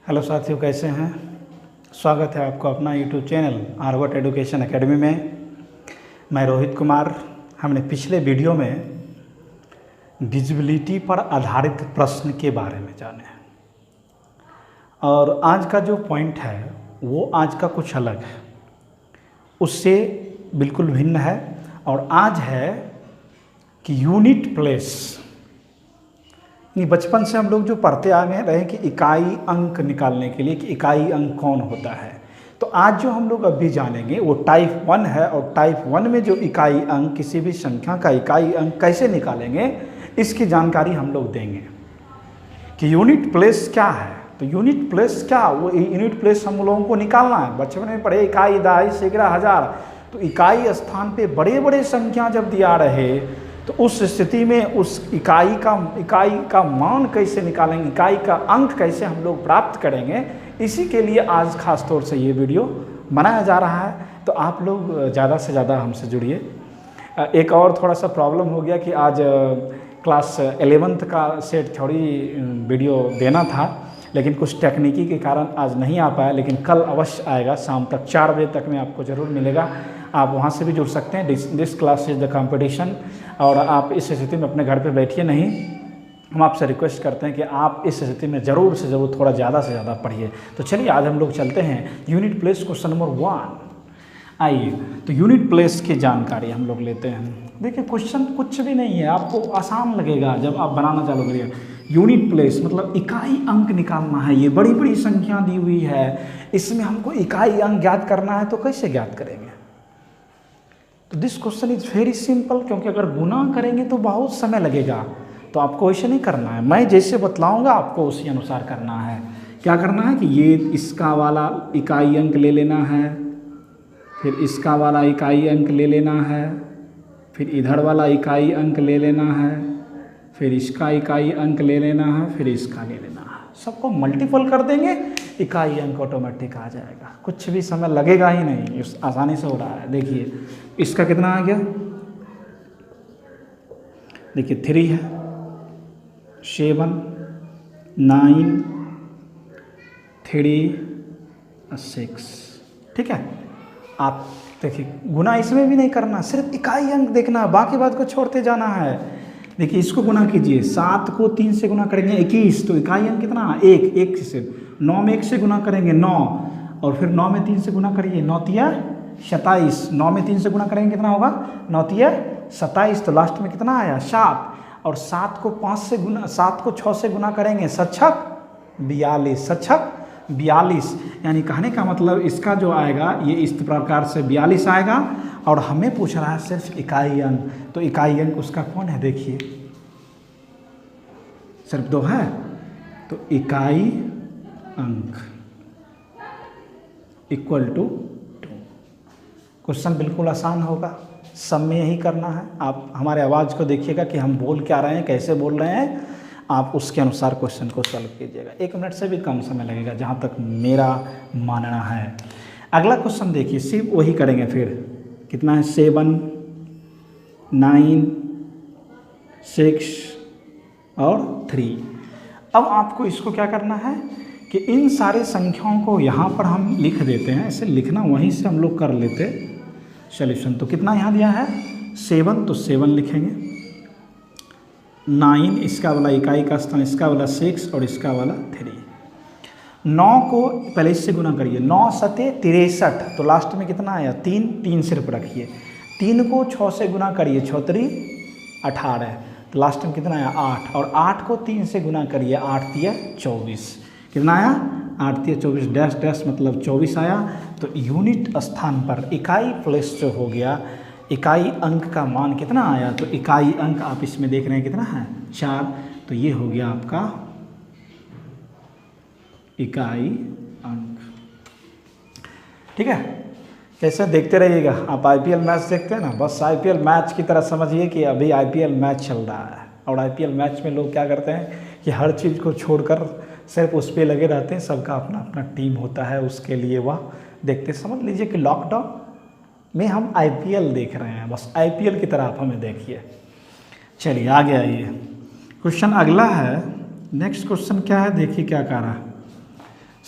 Hello साथियों, कैसे हैं। स्वागत है आपको अपना यूट्यूब चैनल आर्वट एजुकेशन एकेडमी में। मैं रोहित कुमार। हमने पिछले वीडियो में डिजिबिलिटी पर आधारित प्रश्न के बारे में जाने हैं और आज का जो पॉइंट है वो आज का कुछ अलग है, उससे बिल्कुल भिन्न है। और आज है कि यूनिट प्लेस। बचपन से हम लोग जो पढ़ते आ गए रहे कि इकाई अंक निकालने के लिए कि इकाई अंक कौन होता है, तो आज जो हम लोग अभी जानेंगे वो टाइप 1 है। और टाइप 1 में जो इकाई अंक, किसी भी संख्या का इकाई अंक कैसे निकालेंगे इसकी जानकारी हम लोग देंगे कि यूनिट प्लेस क्या है। तो यूनिट प्लेस क्या, वो यूनिट प्लेस हम लोगों को निकालना है। बचपन में पढ़े इकाई, दहाई, सैकड़ा, हजार। तो इकाई स्थान पे बड़े बड़े संख्या जब दिया रहे तो उस स्थिति में उस इकाई का मान कैसे निकालेंगे, इकाई का अंक कैसे हम लोग प्राप्त करेंगे, इसी के लिए आज खास तौर से ये वीडियो बनाया जा रहा है। तो आप लोग ज़्यादा से ज़्यादा हमसे जुड़िए। एक और थोड़ा सा प्रॉब्लम हो गया कि आज क्लास 11th का सेट थोड़ी वीडियो देना था, लेकिन कुछ तकनीकी के कारण आज नहीं आ पाया, लेकिन कल अवश्य आएगा। शाम तक 4 बजे तक में आपको ज़रूर मिलेगा। आप वहाँ से भी जुड़ सकते हैं। This class is the competition. और आप इस स्थिति में अपने घर पे बैठिए नहीं, हम आपसे रिक्वेस्ट करते हैं कि आप इस स्थिति में ज़रूर से ज़रूर थोड़ा ज़्यादा से ज़्यादा पढ़िए। तो चलिए आज हम लोग चलते हैं यूनिट प्लेस क्वेश्चन नंबर 1। आइए तो यूनिट प्लेस की जानकारी हम लोग लेते हैं। देखिए क्वेश्चन कुछ भी नहीं है, आपको आसान लगेगा जब आप बनाना चालू करिए। यूनिट प्लेस मतलब इकाई अंक निकालना है। ये बड़ी बड़ी संख्या दी हुई है, इसमें हमको इकाई अंक ज्ञात करना है। तो कैसे ज्ञात करेंगे? तो this question is very simple, क्योंकि अगर गुना करेंगे तो बहुत समय लगेगा। तो आपको ऐसे नहीं करना है, मैं जैसे बतलाऊंगा आपको उसी अनुसार करना है। क्या करना है कि ये इसका वाला इकाई अंक ले लेना है, फिर इसका वाला इकाई अंक ले लेना है, फिर इधर वाला इकाई अंक ले लेना है, फिर इसका इकाई अंक ले लेना है, फिर इसका ले लेना है। सबको मल्टीपल कर देंगे, इकाई अंक ऑटोमेटिक आ जाएगा। कुछ भी समय लगेगा ही नहीं, आसानी से हो रहा है। देखिए इसका कितना आ गया, देखिए 3 है, 7, 9, 3, 6। ठीक है, आप देखिए गुना इसमें भी नहीं करना, सिर्फ इकाई अंक देखना, बाकी बात को छोड़ते जाना है। देखिए इसको गुना कीजिए, 7 को 3 से गुना करेंगे 21, तो इकाई अंक कितना 1 से। 9 में 1 से गुना करेंगे 9, और फिर 9 में 3 से गुना करिए, 9 तिया 27। 9 में 3 से गुना करेंगे कितना होगा, 9 तिया 27। तो लास्ट में कितना आया 7, और 7 को 6 से गुना करेंगे 7 42, 7 42। यानी कहने का मतलब इसका जो आएगा ये इस प्रकार से 42 आएगा। और हमें पूछ रहा है सिर्फ इकाई अंक, तो इकाई अंक उसका कौन है, देखिए सिर्फ 2 है। तो इकाई अंक इक्वल टू 2। क्वेश्चन बिल्कुल आसान होगा, सब में यही करना है। आप हमारे आवाज़ को देखिएगा कि हम बोल क्या रहे हैं, कैसे बोल रहे हैं, आप उसके अनुसार क्वेश्चन को सॉल्व कीजिएगा। 1 मिनट से भी कम समय लगेगा जहाँ तक मेरा मानना है। अगला क्वेश्चन देखिए, सिर्फ वही करेंगे। फिर कितना है, 7, 9, 6 और 3। अब आपको इसको क्या करना है कि इन सारे संख्याओं को यहाँ पर हम लिख देते हैं। ऐसे लिखना वहीं से हम लोग कर लेते सॉल्यूशन। तो कितना यहाँ दिया है 7, तो 7 लिखेंगे। 9 इसका वाला इकाई का स्थान, इसका वाला 6 और इसका वाला 3। 9 को पहले इससे गुना करिए, 9 सते 63, तो लास्ट में कितना आया 3 सिर्फ रखिए। 3 को 6 से गुना करिए, 6 3 18, तो लास्ट में कितना आया 8, और 8 को 3 से गुना करिए, 8 तिया 24। कितना आया 8 तिया 24, डैश डैश मतलब 24 आया। तो यूनिट स्थान पर इकाई प्लेस जो हो गया, इकाई अंक का मान कितना आया, तो इकाई अंक आप इसमें देख रहे हैं कितना है 4। तो ये हो गया आपका इकाई अंक। ठीक है, कैसे देखते रहिएगा। आप IPL मैच देखते हैं ना, बस IPL मैच की तरह समझिए कि अभी IPL मैच चल रहा है। और IPL मैच में लोग क्या करते हैं कि हर चीज़ को छोड़कर सिर्फ उस पर लगे रहते हैं। सबका अपना अपना टीम होता है, उसके लिए वह देखते। समझ लीजिए कि लॉकडाउन में हम IPL देख रहे हैं, बस IPL की तरह आप हमें देखिए। चलिए आगे आइए, क्वेश्चन अगला है। नेक्स्ट क्वेश्चन क्या है, देखिए क्या कह रहा है।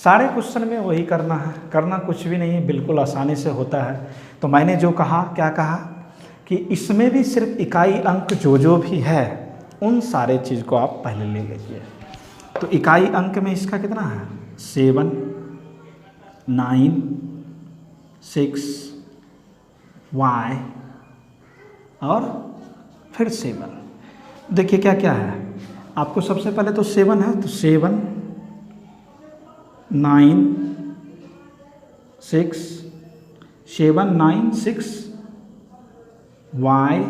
सारे क्वेश्चन में वही करना है, करना कुछ भी नहीं है, बिल्कुल आसानी से होता है। तो मैंने जो कहा, क्या कहा कि इसमें भी सिर्फ इकाई अंक जो भी है उन सारे चीज़ को आप पहले ले लीजिए। तो इकाई अंक में इसका कितना है 7, 9, 6, y और फिर 7। देखिए क्या क्या है, आपको सबसे पहले तो 7 है, तो 7, 9, 6, 7, 9, 6 y,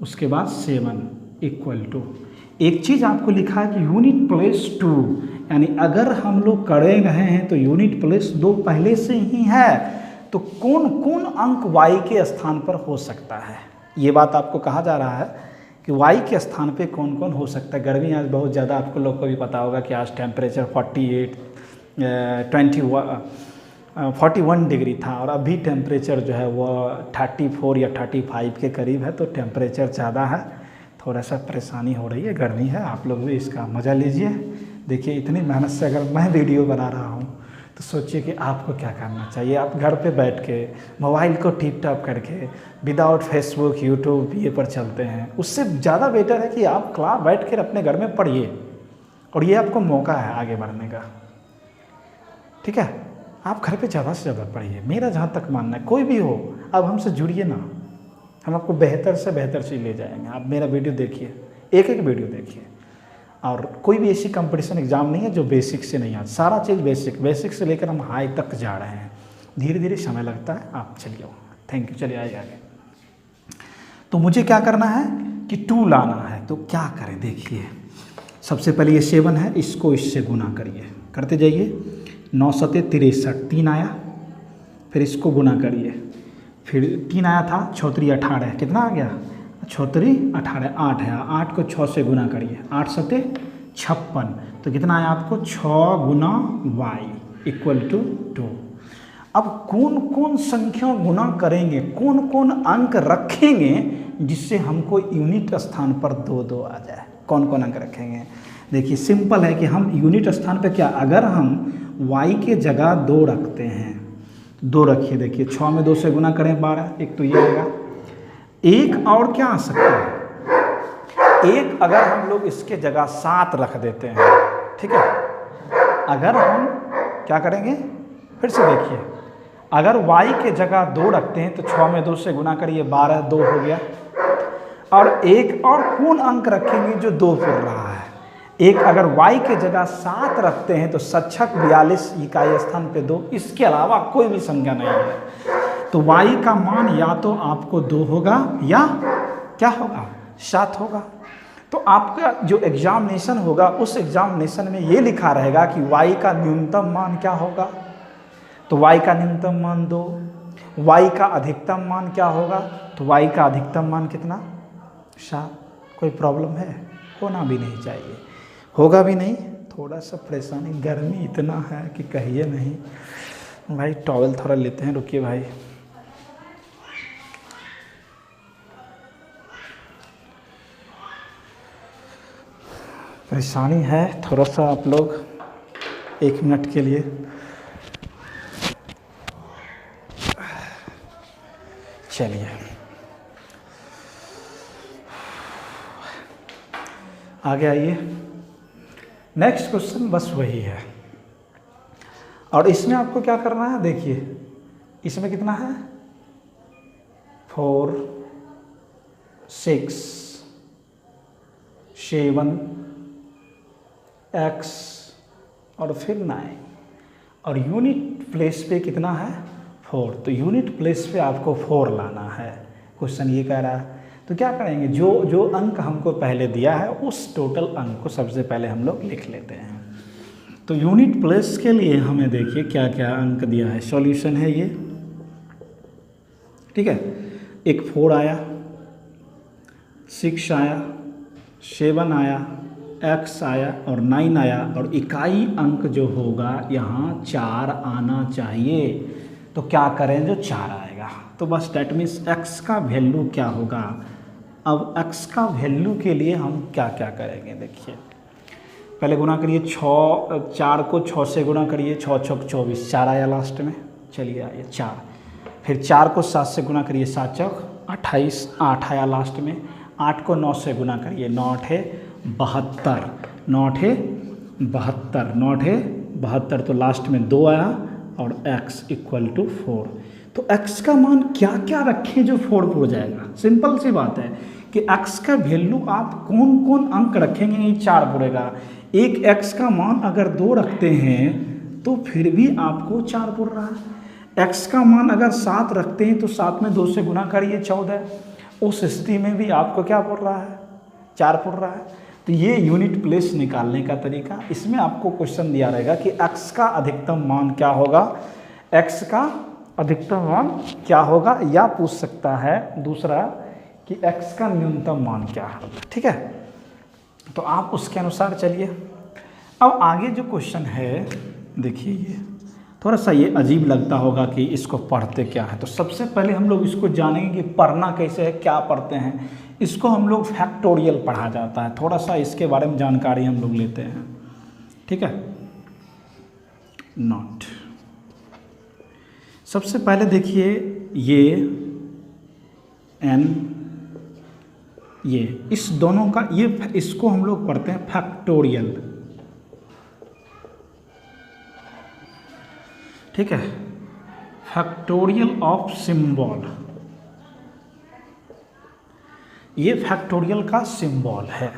उसके बाद 7 इक्वल टू, एक चीज़ आपको लिखा है कि यूनिट प्लेस 2, यानी अगर हम लोग करे रहे हैं तो यूनिट प्लेस 2 पहले से ही है, तो कौन कौन अंक y के स्थान पर हो सकता है, ये बात आपको कहा जा रहा है कि y के स्थान पे कौन कौन हो सकता है। गर्मी आज बहुत ज़्यादा, आपको लोग को भी पता होगा कि आज टेम्परेचर 41 डिग्री था और अभी टेम्परेचर जो है वो 34 या 35 के करीब है, तो टेम्परेचर ज़्यादा है, थोड़ा सा परेशानी हो रही है, गर्मी है, आप लोग भी इसका मज़ा लीजिए। देखिए इतनी मेहनत से अगर मैं वीडियो बना रहा हूँ तो सोचिए कि आपको क्या करना चाहिए। आप घर पे बैठ के मोबाइल को टिप टॉप करके विदाउट फेसबुक यूट्यूब ये पर चलते हैं, उससे ज़्यादा बेटर है कि आप क्लास बैठ कर अपने घर में पढ़िए, और ये आपको मौका है आगे बढ़ने का, ठीक है। आप घर पे ज़्यादा से ज़्यादा पढ़िए, मेरा जहाँ तक मानना है, कोई भी हो अब हमसे जुड़िए ना, हम आपको बेहतर से बेहतर चीज़ ले जाएंगे। आप मेरा वीडियो देखिए, एक एक वीडियो देखिए, और कोई भी ऐसी कंपटीशन एग्ज़ाम नहीं है जो बेसिक से नहीं आता, सारा चीज़ बेसिक से लेकर हम हाई तक जा रहे हैं, धीरे धीरे समय लगता है। आप चलिए, थैंक यू, चलिए आइए आगे। तो मुझे क्या करना है कि 2 लाना है, तो क्या करें देखिए, सबसे पहले ये 7 है, इसको इससे गुना करिए, करते जाइए, 9 7 63, 3 आया, फिर इसको गुना करिए, फिर 3 आया था, 6 3 18, कितना आ गया 6 3 18, 8 है, 8 को 6 से गुना करिए, 8 7 56, तो कितना आया आपको 6 गुना y इक्वल टू 2। अब कौन कौन संख्या गुना करेंगे, कौन कौन अंक रखेंगे जिससे हमको यूनिट स्थान पर 2 2 आ जाए, कौन कौन अंक रखेंगे। देखिए सिंपल है कि हम यूनिट स्थान पर क्या, अगर हम y के जगह 2 रखते हैं, 2 रखिए, देखिए 6 में 2 से गुना करें 12, एक तो ये आएगा, एक और क्या आ सकता है, एक अगर हम लोग इसके जगह 7 रख देते हैं, ठीक है। अगर हम क्या करेंगे, फिर से देखिए, अगर y के जगह 2 रखते हैं तो 6 में 2 से गुना करिए, 12 2 हो गया, और एक और कौन अंक रखेंगे जो 2 फिर रहा है, एक अगर y के जगह 7 रखते हैं तो सक्षक 42 इकाई स्थान पे 2, इसके अलावा कोई भी संख्या नहीं है। तो y का मान या तो आपको 2 होगा या क्या होगा 7 होगा। तो आपका जो एग्जामिनेशन होगा उस एग्जामिनेशन में ये लिखा रहेगा कि y का न्यूनतम मान क्या होगा, तो y का न्यूनतम मान 2, y का अधिकतम मान क्या होगा, तो y का अधिकतम मान कितना 7। कोई प्रॉब्लम है, होना भी नहीं चाहिए, होगा भी नहीं, थोड़ा सा परेशानी, गर्मी इतना है कि कहिए नहीं। भाई टॉवल थोड़ा लेते हैं, रुकिए भाई, परेशानी है थोड़ा सा, आप लोग 1 मिनट के लिए चलिए आगे आइए। नेक्स्ट क्वेश्चन बस वही है, और इसमें आपको क्या करना है, देखिए इसमें कितना है 4 6 7 x और फिर 9, और यूनिट प्लेस पे कितना है 4, तो यूनिट प्लेस पे आपको 4 लाना है। क्वेश्चन ये कह रहा है, तो क्या करेंगे, जो अंक हमको पहले दिया है उस टोटल अंक को सबसे पहले हम लोग लिख लेते हैं। तो यूनिट प्लेस के लिए हमें देखिए क्या क्या अंक दिया है, सॉल्यूशन है ये, ठीक है। एक 4 आया, 6 आया, 7 आया, x आया और 9 आया, और इकाई अंक जो होगा यहाँ 4 आना चाहिए। तो क्या करें, जो 4 आएगा तो बस डैट मीन्स x का वैल्यू क्या होगा। अब x का वैल्यू के लिए हम क्या क्या करेंगे, देखिए पहले गुना करिए 4 को 6 से गुना करिए, 6 छक 24, 4 आया लास्ट में, चलिए आइए 4। फिर 4 को 7 से गुना करिए, 7 चौक 28, 8 आया लास्ट में। 8 को 9 से गुना करिए, 9 8 72, 9 8 72, 9 8 72, तो लास्ट में 2 आया और x इक्वल टू 4। तो x का मान क्या क्या रखें जो 4 हो जाएगा? सिंपल सी बात है कि x का वैल्यू आप कौन कौन अंक रखेंगे नहीं 4 पुरेगा। एक x का मान अगर 2 रखते हैं तो फिर भी आपको 4 पुर रहा है। x का मान अगर 7 रखते हैं तो 7 में 2 से गुना करिए 14, उस स्थिति में भी आपको क्या पुर रहा है? 4 पुर रहा है। तो ये यूनिट प्लेस निकालने का तरीका। इसमें आपको क्वेश्चन दिया रहेगा कि x का अधिकतम मान क्या होगा, x का अधिकतम मान क्या होगा, या पूछ सकता है दूसरा कि x का न्यूनतम मान क्या है। ठीक है, तो आप उसके अनुसार चलिए। अब आगे जो क्वेश्चन है देखिए, ये थोड़ा सा ये अजीब लगता होगा कि इसको पढ़ते क्या है। तो सबसे पहले हम लोग इसको जानेंगे कि पढ़ना कैसे है, क्या पढ़ते हैं। इसको हम लोग फैक्टोरियल पढ़ा जाता है, थोड़ा सा इसके बारे में जानकारी हम लोग लेते हैं। ठीक है, नॉट सबसे पहले देखिए ये n, ये इस दोनों का ये इसको हम लोग पढ़ते हैं फैक्टोरियल। ठीक है, फैक्टोरियल ऑफ सिंबल, ये फैक्टोरियल का सिंबल है।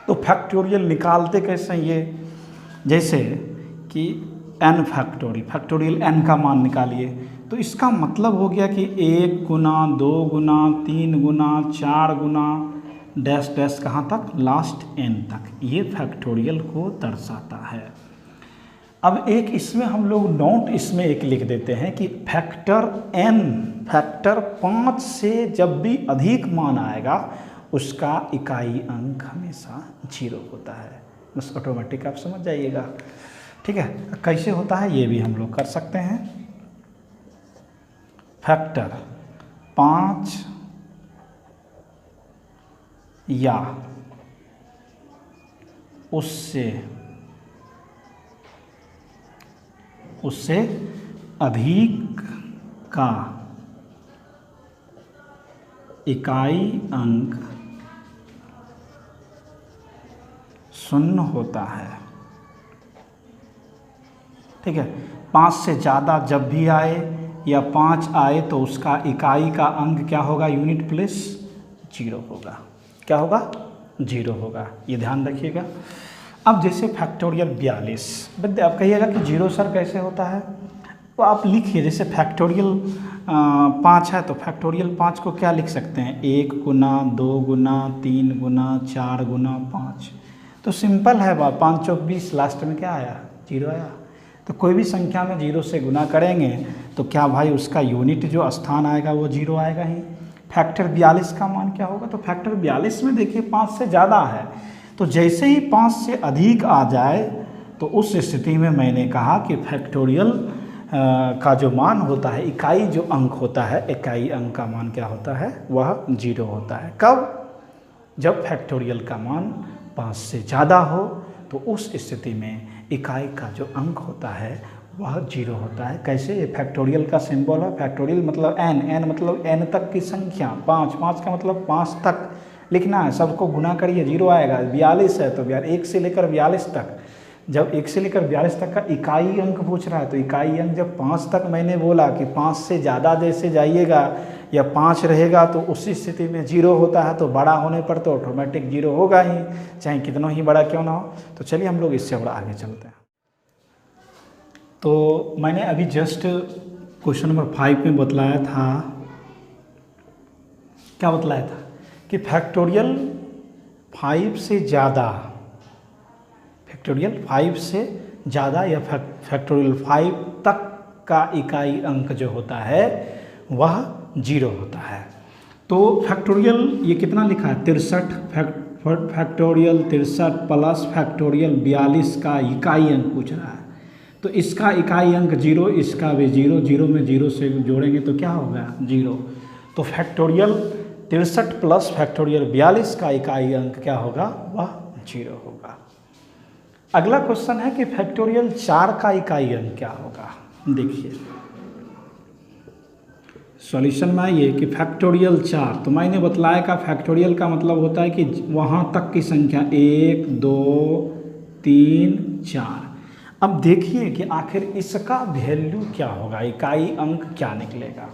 तो फैक्टोरियल निकालते कैसे? ये जैसे कि n फैक्टोरियल n का मान निकालिए, तो इसका मतलब हो गया कि 1 गुना 2 गुना 3 गुना 4 गुना डैश डैश कहाँ तक, लास्ट n तक, ये फैक्टोरियल को दर्शाता है। अब एक इसमें हम लोग नोट इसमें एक लिख देते हैं कि फैक्टर n, फैक्टर 5 से जब भी अधिक मान आएगा उसका इकाई अंक हमेशा 0 होता है। बस ऑटोमेटिक आप समझ जाइएगा। ठीक है, कैसे होता है ये भी हम लोग कर सकते हैं। फैक्टर 5 या उससे अधिक का इकाई अंक 0 होता है। ठीक है, 5 से ज़्यादा जब भी आए या 5 आए तो उसका इकाई का अंक क्या होगा, यूनिट प्लेस 0 होगा। क्या होगा? 0 होगा, ये ध्यान रखिएगा। अब जैसे फैक्टोरियल 42, बट आप कहिएगा कि 0 सर कैसे होता है, तो आप लिखिए जैसे फैक्टोरियल 5 है तो फैक्टोरियल 5 को क्या लिख सकते हैं, 1 गुना 2 गुना 3 गुना 4 गुना 5। तो सिंपल है बात, 5 चौक 20, लास्ट में क्या आया, 0 आया। तो कोई भी संख्या में 0 से गुना करेंगे तो क्या भाई उसका यूनिट जो स्थान आएगा वो 0 आएगा ही। फैक्टर 42 का मान क्या होगा, तो फैक्टर 42 में देखिए 5 से ज़्यादा है, तो जैसे ही 5 से अधिक आ जाए तो उस स्थिति में मैंने कहा कि फैक्टोरियल का जो मान होता है, इकाई जो अंक होता है, इकाई अंक का मान क्या होता है, वह 0 होता है। कब? जब फैक्टोरियल का मान 5 से ज़्यादा हो तो उस स्थिति में इकाई का जो अंक होता है वह 0 होता है। कैसे? ये फैक्टोरियल का सिंबल है। फैक्टोरियल मतलब n मतलब n तक की संख्या, 5 का मतलब 5 तक लिखना है, सबको गुना करिए 0 आएगा। 42 है तो 1 से लेकर 42 तक, जब 1 से लेकर 42 तक का इकाई अंक पूछ रहा है तो इकाई अंक जब 5 तक मैंने बोला कि 5 से ज़्यादा जैसे जाइएगा या 5 रहेगा तो उसी स्थिति में 0 होता है। तो बड़ा होने पर तो ऑटोमेटिक 0 होगा ही, चाहे कितना ही बड़ा क्यों ना हो। तो चलिए हम लोग इससे बड़ा आगे चलते हैं। तो मैंने अभी जस्ट क्वेश्चन नंबर 5 में बतलाया था, क्या बतलाया था कि फैक्टोरियल 5 से ज़्यादा, फैक्टोरियल 5 से ज़्यादा या फैक्टोरियल 5 तक का इकाई अंक जो होता है वह 0 होता है। तो फैक्टोरियल ये कितना लिखा है, 63, फैक्टोरियल 63 प्लस फैक्टोरियल 42 का इकाई अंक पूछ रहा है। तो इसका इकाई अंक 0, इसका भी 0, 0 में 0 से जोड़ेंगे तो क्या होगा, 0। तो फैक्टोरियल 63 प्लस फैक्टोरियल 42 का इकाई अंक क्या होगा, वह 0 होगा। अगला क्वेश्चन है कि फैक्टोरियल 4 का इकाई अंक क्या होगा। देखिए सॉल्यूशन में आइए कि फैक्टोरियल 4, तो मैंने बतलाया का फैक्टोरियल का मतलब होता है कि वहाँ तक की संख्या 1 2 3 4। अब देखिए कि आखिर इसका वैल्यू क्या होगा, इकाई अंक क्या निकलेगा।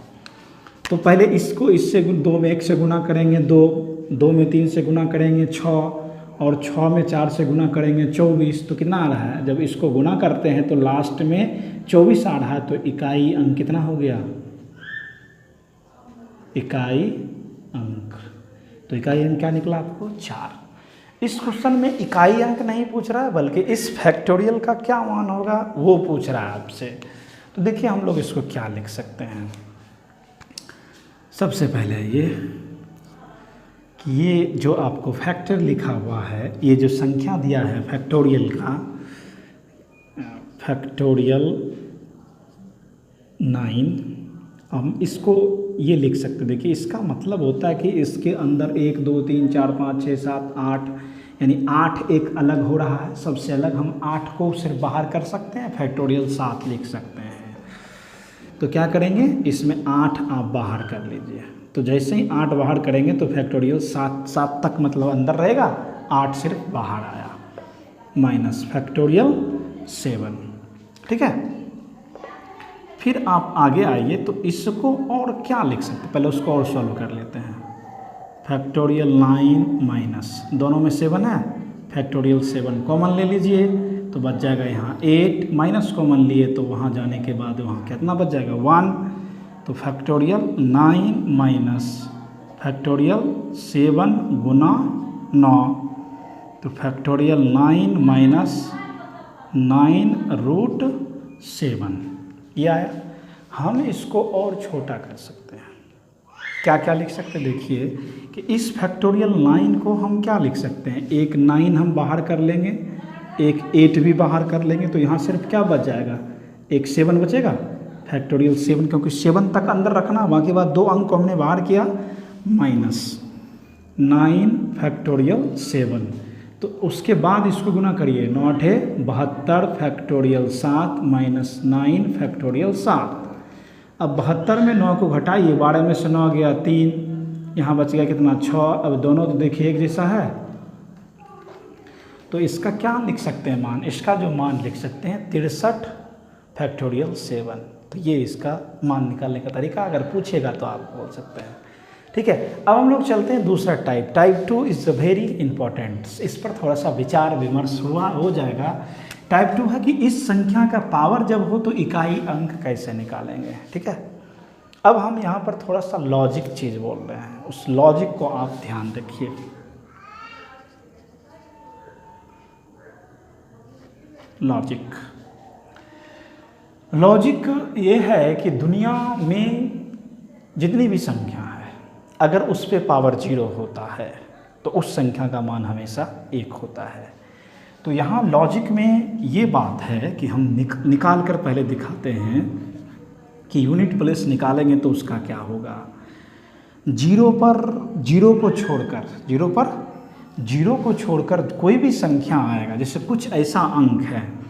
तो पहले इसको इससे 2 में 1 से गुना करेंगे 2 में 3 से गुना करेंगे 6, और 6 में 4 से गुना करेंगे 24। तो कितना आ रहा है, जब इसको गुना करते हैं तो लास्ट में 24 आ रहा है, तो इकाई अंक कितना हो गया, इकाई अंक। तो इकाई अंक क्या निकला आपको 4। इस क्वेश्चन में इकाई अंक नहीं पूछ रहा है, बल्कि इस फैक्टोरियल का क्या मान होगा वो पूछ रहा है आपसे। तो देखिए हम लोग इसको क्या लिख सकते हैं। सबसे पहले ये जो आपको फैक्टर लिखा हुआ है, ये जो संख्या दिया है फैक्टोरियल का, फैक्टोरियल 9, हम इसको ये लिख सकते। देखिए इसका मतलब होता है कि इसके अंदर 1 2 3 4 5 6 7 8, यानी 8 एक अलग हो रहा है, सबसे अलग हम 8 को सिर्फ बाहर कर सकते हैं, फैक्टोरियल 7 लिख सकते हैं। तो क्या करेंगे, इसमें 8 आप बाहर कर लीजिए। तो जैसे ही 8 बाहर करेंगे तो फैक्टोरियल 7 तक मतलब अंदर रहेगा, 8 सिर्फ बाहर आया, माइनस फैक्टोरियल 7। ठीक है, फिर आप आगे आइए तो इसको और क्या लिख सकते हैं, पहले उसको और सॉल्व कर लेते हैं। फैक्टोरियल 9 माइनस, दोनों में 7 है, फैक्टोरियल 7 कॉमन ले लीजिए तो बच जाएगा यहाँ 8, माइनस कॉमन लिए तो वहाँ जाने के बाद वहाँ कितना बच जाएगा 1। तो फैक्टोरियल 9 माइनस फैक्टोरियल 7 गुना 9, तो फैक्टोरियल 9 माइनस 9√7 ये आया। हम इसको और छोटा कर सकते हैं, क्या क्या लिख सकते हैं। देखिए कि इस फैक्टोरियल 9 को हम क्या लिख सकते हैं, एक 9 हम बाहर कर लेंगे, एक 8 भी बाहर कर लेंगे, तो यहाँ सिर्फ क्या बच जाएगा, एक 7 बचेगा, फैक्टोरियल 7, क्योंकि 7 तक अंदर रखना, बाकी बात 2 अंक को हमने बाहर किया, माइनस 9 फैक्टोरियल 7। तो उसके बाद इसको गुना करिए, 9 है 72 फैक्टोरियल 7 माइनस 9 फैक्टोरियल 7। अब 72 में 9 को घटाइए, 12 में से 9 गया 3, यहाँ बच गया कितना 6। अब दोनों तो देखिए एक जैसा है, तो इसका क्या लिख सकते हैं मान, इसका जो मान लिख सकते हैं 63 फैक्टोरियल 7। तो ये इसका मान निकालने का तरीका, अगर पूछेगा तो आप बोल सकते हैं। ठीक है, अब हम लोग चलते हैं दूसरा टाइप 2 इज़ वेरी इंपॉर्टेंट। इस पर थोड़ा सा विचार विमर्श हो जाएगा। टाइप 2 है कि इस संख्या का पावर जब हो तो इकाई अंक कैसे निकालेंगे। ठीक है, अब हम यहाँ पर थोड़ा सा लॉजिक चीज़ बोल रहे हैं, उस लॉजिक को आप ध्यान रखिए। लॉजिक ये है कि दुनिया में जितनी भी संख्या है, अगर उस पे पावर 0 होता है तो उस संख्या का मान हमेशा 1 होता है। तो यहाँ लॉजिक में ये बात है कि हम निकाल कर पहले दिखाते हैं कि यूनिट प्लेस निकालेंगे तो उसका क्या होगा। 0 को छोड़कर कोई भी संख्या आएगा, जैसे कुछ ऐसा अंक है,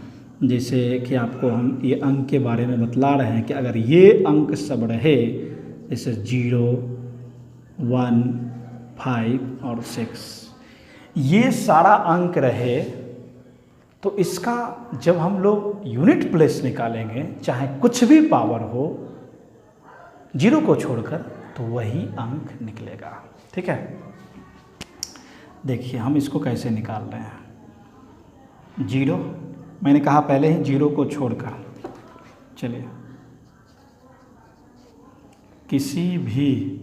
जैसे कि आपको हम ये अंक के बारे में बतला रहे हैं कि अगर ये अंक सब रहे, जैसे 0 1 5 और 6, ये सारा अंक रहे, तो इसका जब हम लोग यूनिट प्लेस निकालेंगे, चाहे कुछ भी पावर हो 0 को छोड़कर, तो वही अंक निकलेगा। ठीक है, देखिए हम इसको कैसे निकाल रहे हैं। 0 मैंने कहा पहले ही 0 को छोड़कर, चलिए किसी भी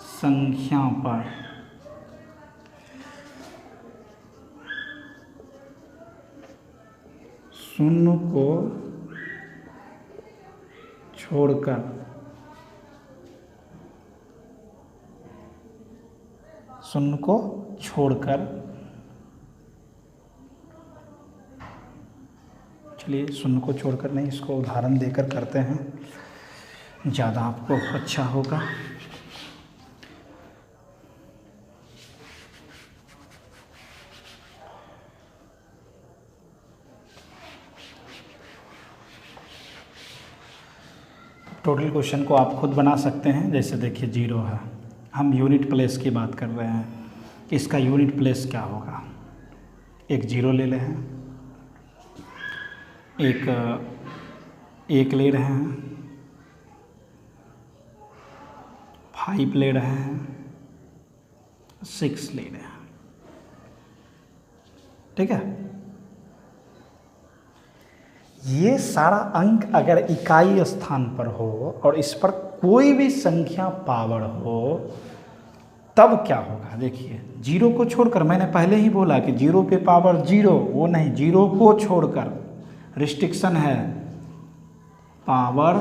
संख्या पर शून्य को छोड़कर चलिए शून्य को छोड़कर नहीं, इसको उदाहरण देकर करते हैं, ज़्यादा आपको अच्छा होगा। टोटल क्वेश्चन को आप खुद बना सकते हैं। जैसे देखिए 0 है, हम यूनिट प्लेस की बात कर रहे हैं, इसका यूनिट प्लेस क्या होगा। एक 0 ले रहे हैं, एक ले रहे हैं, 5 ले रहे हैं, 6 ले रहे हैं। ठीक है, ये सारा अंक अगर इकाई स्थान पर हो और इस पर कोई भी संख्या पावर हो तब क्या होगा। देखिए 0 को छोड़कर, मैंने पहले ही बोला कि 0 पे पावर 0 वो नहीं, 0 को छोड़कर रिस्ट्रिक्शन है, पावर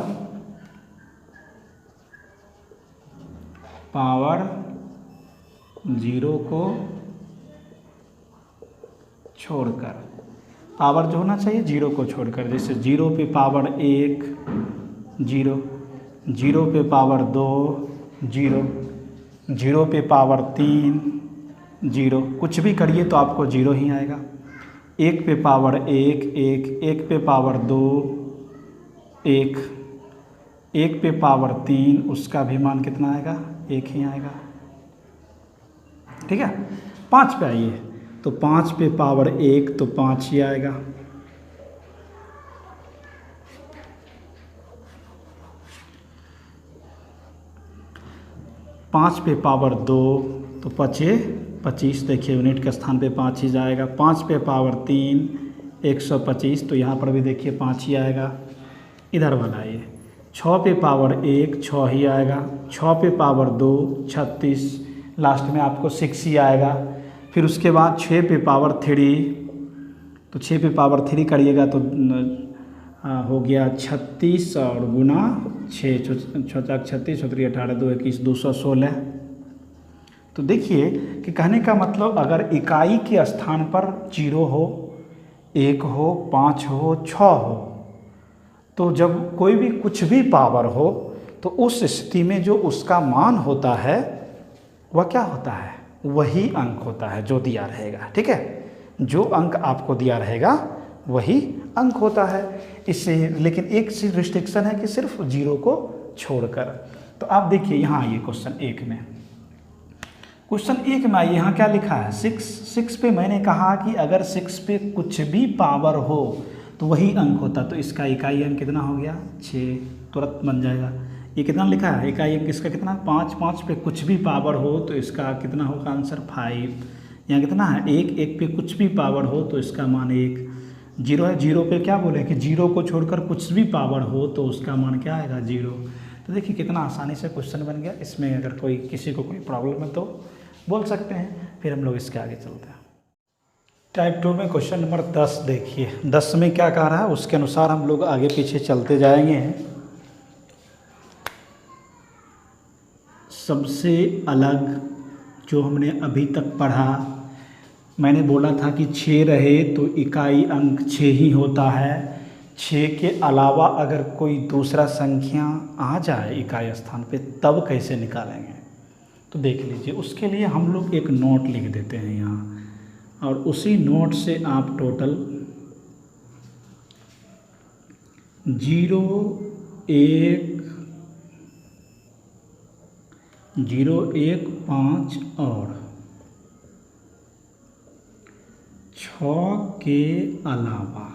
0 को छोड़कर, पावर जो होना चाहिए 0 को छोड़कर। जैसे 0 पे पावर 1 0, 0 पे पावर 2 0, 0 पे पावर 3 0, कुछ भी करिए तो आपको 0 ही आएगा। 1 पे पावर 1 1, 1 पे पावर 2 1, 1 पे पावर 3, उसका भी मान कितना आएगा, 1 ही आएगा। ठीक है, 5 पे आइए तो 5 पे पावर 1 तो 5 ही आएगा। पाँच पे पावर 2 तो 25, देखिए यूनिट के स्थान पे 5 ही जाएगा। 5 पे पावर 3 125, तो यहाँ पर भी देखिए 5 ही आएगा। इधर वाला ये 6 पे पावर 1 6 ही आएगा। 6 पे पावर 2 36, लास्ट में आपको 6 ही आएगा। फिर उसके बाद 6 पे पावर 3, तो 6 पे पावर 3 करिएगा तो हो गया 36 और गुना 6 36 36 18 2 21 216। तो देखिए कि कहने का मतलब अगर इकाई के स्थान पर 0 हो, 1 हो, 5 हो, 6 हो, तो जब कोई भी कुछ भी पावर हो तो उस स्थिति में जो उसका मान होता है वह क्या होता है, वही अंक होता है जो दिया रहेगा। ठीक है, जो अंक आपको दिया रहेगा वही अंक होता है। इससे लेकिन एक चीज रिस्ट्रिक्शन है कि सिर्फ 0 को छोड़कर। तो आप देखिए यहाँ आइए क्वेश्चन 1 में, क्वेश्चन 1 में आइए, यहाँ क्या लिखा है 6 पे मैंने कहा कि अगर 6 पे कुछ भी पावर हो तो वही अंक होता, तो इसका इकाई अंक कितना हो गया 6, तुरंत बन जाएगा। ये कितना लिखा है इकाई अंक इसका कितना 5, 5 पे कुछ भी पावर हो तो इसका कितना होगा आंसर 5। यहाँ कितना है 1 पे कुछ भी पावर हो तो इसका मान 1। 0 है, 0 पे क्या बोले कि 0 को छोड़कर कुछ भी पावर हो तो उसका मान क्या आएगा 0। तो देखिए कितना आसानी से क्वेश्चन बन गया। इसमें अगर कोई किसी को कोई प्रॉब्लम है तो बोल सकते हैं, फिर हम लोग इसके आगे चलते हैं। टाइप 2 में क्वेश्चन नंबर 10 देखिए, 10 में क्या कह रहा है उसके अनुसार हम लोग आगे पीछे चलते जाएंगे। सबसे अलग जो हमने अभी तक पढ़ा, मैंने बोला था कि 6 रहे तो इकाई अंक 6 ही होता है। 6 के अलावा अगर कोई दूसरा संख्या आ जाए इकाई स्थान पे तब कैसे निकालेंगे, तो देख लीजिए। उसके लिए हम लोग एक नोट लिख देते हैं यहाँ, और उसी नोट से आप टोटल 0 1 5 और 6 के अलावा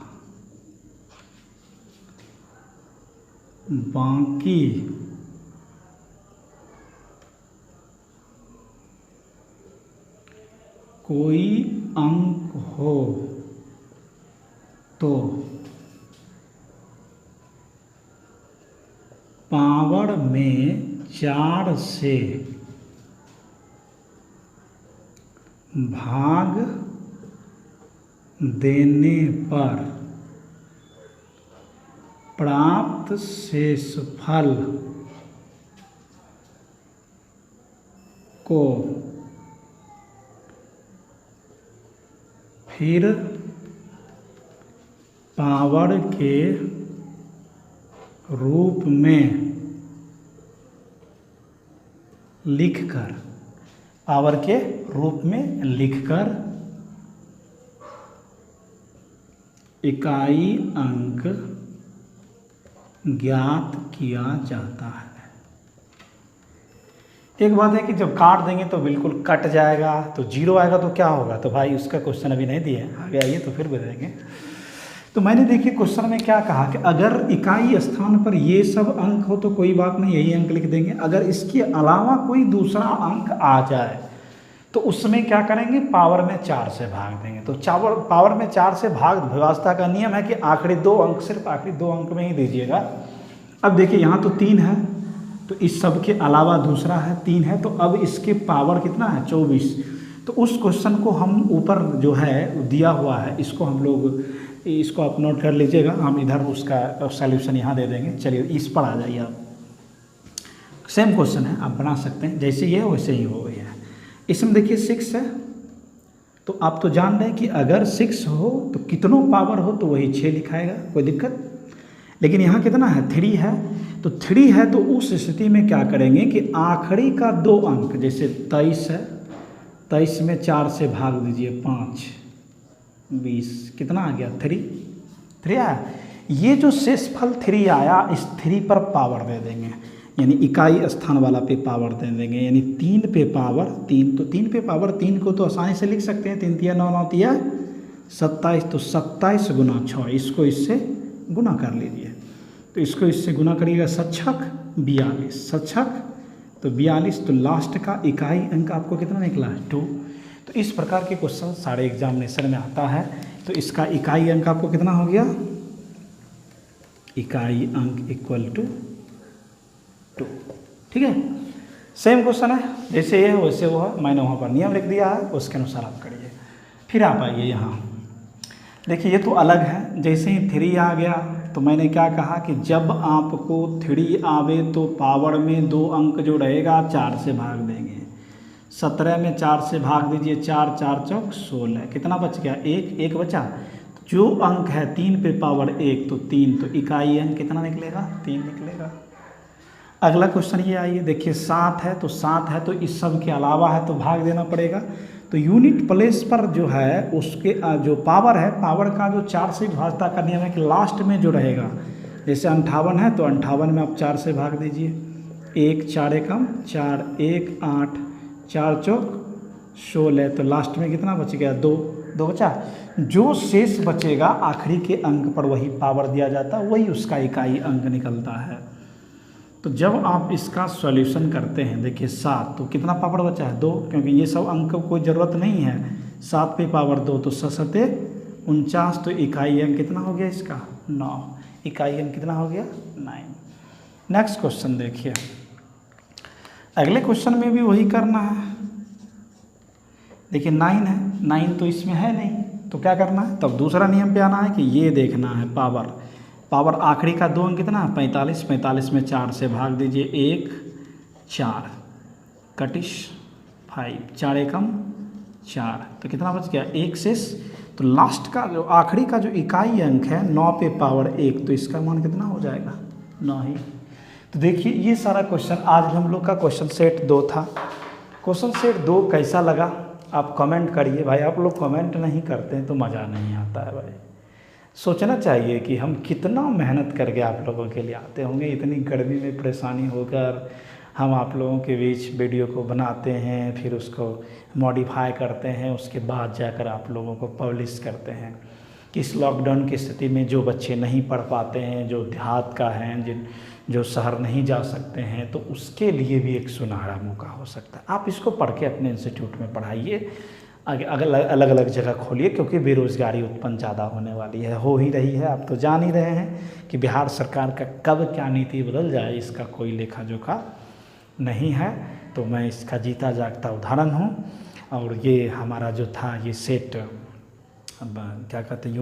बाकी कोई अंक हो तो पावर में 4 से भाग देने पर प्राप्त शेषफल को फिर पावर के रूप में लिखकर, पावर के रूप में लिखकर इकाई अंक ज्ञात किया जाता है। एक बात है कि जब काट देंगे तो बिल्कुल कट जाएगा, तो जीरो आएगा तो क्या होगा, तो भाई उसका क्वेश्चन अभी नहीं दिए, आगे आइए तो फिर बताएंगे। तो मैंने देखिए क्वेश्चन में क्या कहा कि अगर इकाई स्थान पर ये सब अंक हो तो कोई बात नहीं, यही अंक लिख देंगे। अगर इसके अलावा कोई दूसरा अंक आ जाए तो उसमें क्या करेंगे, पावर में 4 से भाग देंगे। तो पावर में 4 से भाग व्यवस्था का नियम है कि आखिरी 2 अंक सिर्फ आखिरी 2 अंक में ही दीजिएगा। अब देखिए यहाँ तो 3 है, तो इस सब के अलावा दूसरा है 3 है, तो अब इसके पावर कितना है 24। तो उस क्वेश्चन को हम ऊपर जो है दिया हुआ है, इसको हम लोग इसको आप नोट कर लीजिएगा, हम इधर उसका सॉल्यूशन यहाँ दे देंगे। चलिए इस पर आ जाइए आप, सेम क्वेश्चन है, आप बना सकते हैं, जैसे ये है वैसे ही हो गया है। इसमें देखिए 6 है, तो आप तो जान रहे हैं कि अगर 6 हो तो कितनों पावर हो तो वही 6 लिखाएगा, कोई दिक्कत। लेकिन यहाँ कितना है 3 है, तो 3 है तो उस स्थिति में क्या करेंगे कि आखिरी का 2 अंक, जैसे 23 है, 23 में 4 से भाग दीजिए 5 20, कितना आ गया 3 आया। ये जो शेषफल 3 आया, इस 3 पर पावर दे देंगे, यानी इकाई स्थान वाला पे पावर दे देंगे, यानी 3 पे पावर 3। तो 3 पे पावर 3 को तो आसानी से लिख सकते हैं, 3 तिया 9 9 तिया 27, तो 27 गुना 6, इसको इससे गुना कर लीजिए। तो इसको इससे गुना करिएगा, 7 42, 7 तो 42, तो लास्ट का इकाई अंक आपको कितना निकला है 2। तो इस प्रकार के क्वेश्चन सारे एग्जामिनेशन में आता है। तो इसका इकाई अंक आपको कितना हो गया, इकाई अंक इक्वल टू 2। ठीक है, सेम क्वेश्चन है, जैसे ये है वैसे वो है, मैंने वहाँ पर नियम लिख दिया है, उसके अनुसार आप करिए। फिर आप आइए यहाँ, देखिए ये तो अलग है, जैसे ही 3 आ गया तो मैंने क्या कहा कि जब आपको 3 आवे तो पावर में 2 अंक जो रहेगा 4 से भाग देंगे। 17 में 4 से भाग दीजिए, 4 4 चौक 16, कितना बच गया 1 बचा। जो अंक है 3 पे पावर 1 तो 3, तो इकाई अंक कितना निकलेगा 3 निकलेगा। अगला क्वेश्चन ये आइए, देखिए 7 है, तो 7 है तो इस सब के अलावा है तो भाग देना पड़ेगा। तो यूनिट प्लेस पर जो है उसके जो पावर है, पावर का जो 4 से भाजता का नियम है कि लास्ट में जो रहेगा, जैसे 58 है तो 58 में आप 4 से भाग दीजिए, 1 4 एकम 4 1 8 4 चौक 16, तो लास्ट में कितना बच गया 2 बचा। जो शेष बचेगा आखिरी के अंक पर वही पावर दिया जाता है, वही उसका इकाई अंक निकलता है। तो जब आप इसका सॉल्यूशन करते हैं, देखिए 7, तो कितना पावर बचा है 2, क्योंकि ये सब अंक को कोई ज़रूरत नहीं है। 7 पे पावर 2 तो 7 49, तो इकाई अंक कितना हो गया इसका 9, इकाई अंक कितना हो गया 9। नेक्स्ट क्वेश्चन देखिए, अगले क्वेश्चन में भी वही करना है। देखिए 9 है, 9 तो इसमें है नहीं, तो क्या करना है, तब दूसरा नियम पे आना है कि ये देखना है पावर आखिरी का 2 अंक कितना 45, 45 में 4 से भाग दीजिए, 1 4 कटिश 5 4 एकम 4, तो कितना बच गया 1 शेष। तो लास्ट का जो आखिरी का जो इकाई अंक है 9 पे पावर 1, तो इसका मान कितना हो जाएगा 9 ही। तो देखिए ये सारा क्वेश्चन आज हम लोग का क्वेश्चन सेट 2 था। क्वेश्चन सेट 2 कैसा लगा आप कमेंट करिए भाई, आप लोग कमेंट नहीं करते हैं तो मज़ा नहीं आता है भाई। सोचना चाहिए कि हम कितना मेहनत करके आप लोगों के लिए आते होंगे, इतनी गर्मी में परेशानी होकर हम आप लोगों के बीच वीडियो को बनाते हैं, फिर उसको मॉडिफाई करते हैं, उसके बाद जाकर आप लोगों को पब्लिश करते हैं। कि इस लॉकडाउन की स्थिति में जो बच्चे नहीं पढ़ पाते हैं, जो देहात का हैं, जो शहर नहीं जा सकते हैं, तो उसके लिए भी एक सुनहरा मौका हो सकता है। आप इसको पढ़ के अपने इंस्टीट्यूट में पढ़ाइए, अलग अलग जगह खोलिए, क्योंकि बेरोज़गारी उत्पन्न ज़्यादा होने वाली है, हो ही रही है। आप तो जान ही रहे हैं कि बिहार सरकार का कब क्या नीति बदल जाए इसका कोई लेखा जोखा नहीं है। तो मैं इसका जीता जागता उदाहरण हूँ। और ये हमारा जो था ये सेट, अब क्या कहते हैं,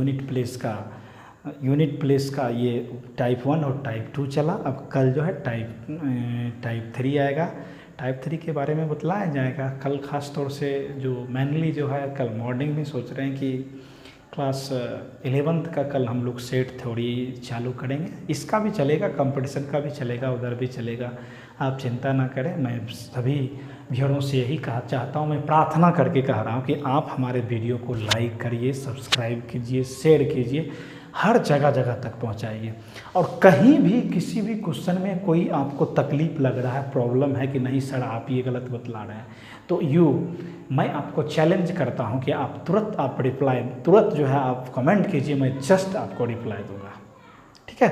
यूनिट प्लेस का ये टाइप 1 और टाइप 2 चला। अब कल जो है टाइप 3 आएगा। टाइप 3 के बारे में बतलाया जाएगा कल, ख़ास तौर से जो मेनली जो है कल मॉर्निंग में सोच रहे हैं कि क्लास 11th का कल हम लोग सेट थ्योरी चालू करेंगे। इसका भी चलेगा, कंपटीशन का भी चलेगा, उधर भी चलेगा, आप चिंता ना करें। मैं सभी व्यूअरों से यही चाहता हूँ, मैं प्रार्थना करके कह रहा हूँ कि आप हमारे वीडियो को लाइक करिए, सब्सक्राइब कीजिए, शेयर कीजिए। हर जगह जगह तक पहुंचाइए। और कहीं भी किसी भी क्वेश्चन में कोई आपको तकलीफ़ लग रहा है, प्रॉब्लम है कि नहीं सर आप ये गलत बतला रहे हैं, तो मैं आपको चैलेंज करता हूं कि आप तुरंत रिप्लाई तुरंत जो है आप कमेंट कीजिए, मैं जस्ट आपको रिप्लाई दूंगा। ठीक है,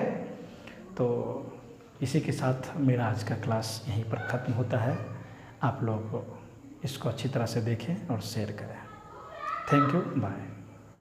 तो इसी के साथ मेरा आज का क्लास यहीं पर ख़त्म होता है। आप लोग इसको अच्छी तरह से देखें और शेयर करें। Thank you, bye.